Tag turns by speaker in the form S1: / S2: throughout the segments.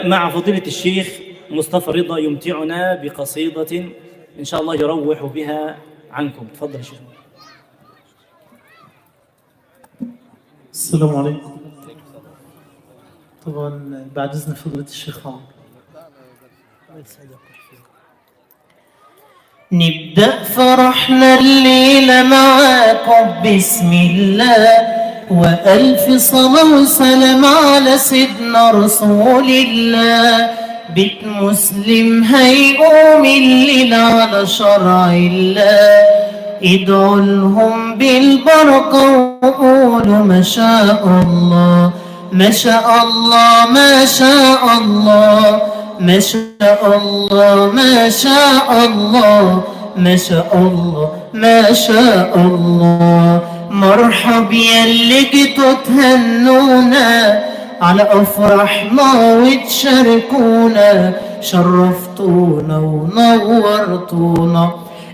S1: مع فضيلة الشيخ مصطفى رضا يمتعنا بقصيدة إن شاء الله يروح بها عنكم. تفضل يا شيخ.
S2: السلام عليكم. طبعا بعد إذن فضيلة الشيخ عمر نبدأ فرحنا الليلة معاكم بسم الله، وألف صلاة وسلام على سيدنا رسول الله. بيت مسلم هيقوم الليلة على شرع الله، ادعوا لهم بالبركة وقولوا ما شاء الله ما شاء الله ما شاء الله ما شاء الله ما شاء الله ما شاء الله ما شاء الله. مرحب ياللي جيتوا تهنونا على أفراحنا وتشاركونا، شرفتونا ونورتونا.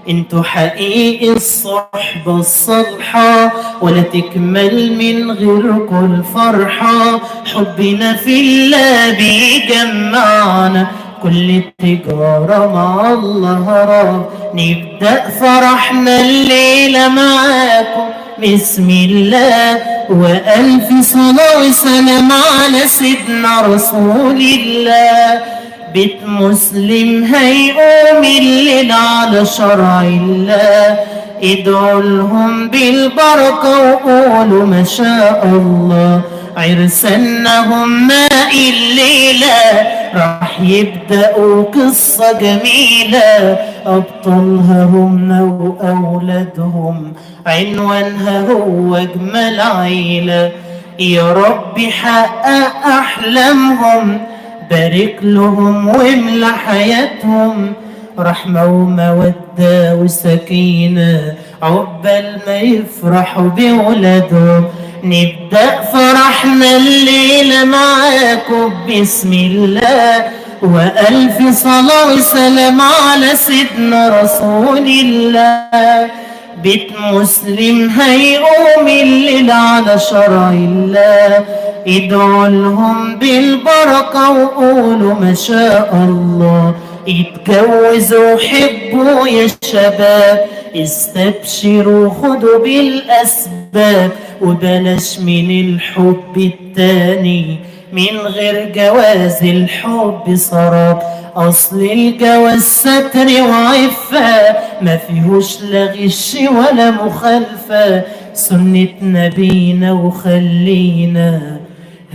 S2: انتوا حقيقي الصحبة الصالحة، ولا تكمل من غيركم الفرحة. حبنا في الله بيجمعنا، كل التجارة مع الله رب. نبدأ فرحنا الليلة معاكم بسم الله، وألف صلاة وسلام على سيدنا رسول الله. بيت مسلم هيقوم الليل على شرع الله، ادعوا لهم بالبركة وقولوا ما شاء الله. عرسانهم ماء الليلة راح يبدأوا قصة جميلة، أبطالها همنا وأولادهم عنوانها هو أجمل عيلة. يا رب حقق أحلامهم، بارك لهم واملى حياتهم رحمة ومودة وسكينة، عقبال ما يفرحوا بولادهم. نبدأ فرحنا الليلة معاكم بسم الله، وألف صلاة وسلام على سيدنا رسول الله. بيت مسلم هيقوم الليل على شرع الله، ادعوا لهم بالبركة وقولوا ما شاء الله. اتجوزوا وحبوا يا شباب، استبشروا خدوا بالأسباب، وبلاش من الحب التاني من غير جواز الحب سراب. أصل الجواز ستر وعفة، ما فيهوش لا غش ولا مخالفة، سنة نبينا وخلينا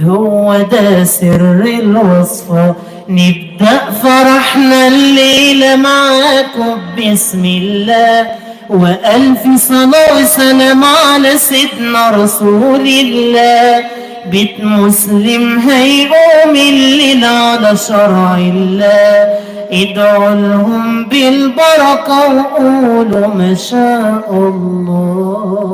S2: هو ده سر الوصفة. نبدأ فرحنا الليلة معاكم بسم الله، وألف صلاة وسلام على سيدنا رسول الله. بيت مسلم هيقوم الليل على شرع الله، ادعوا لهم بالبركة وقولوا ما شاء الله.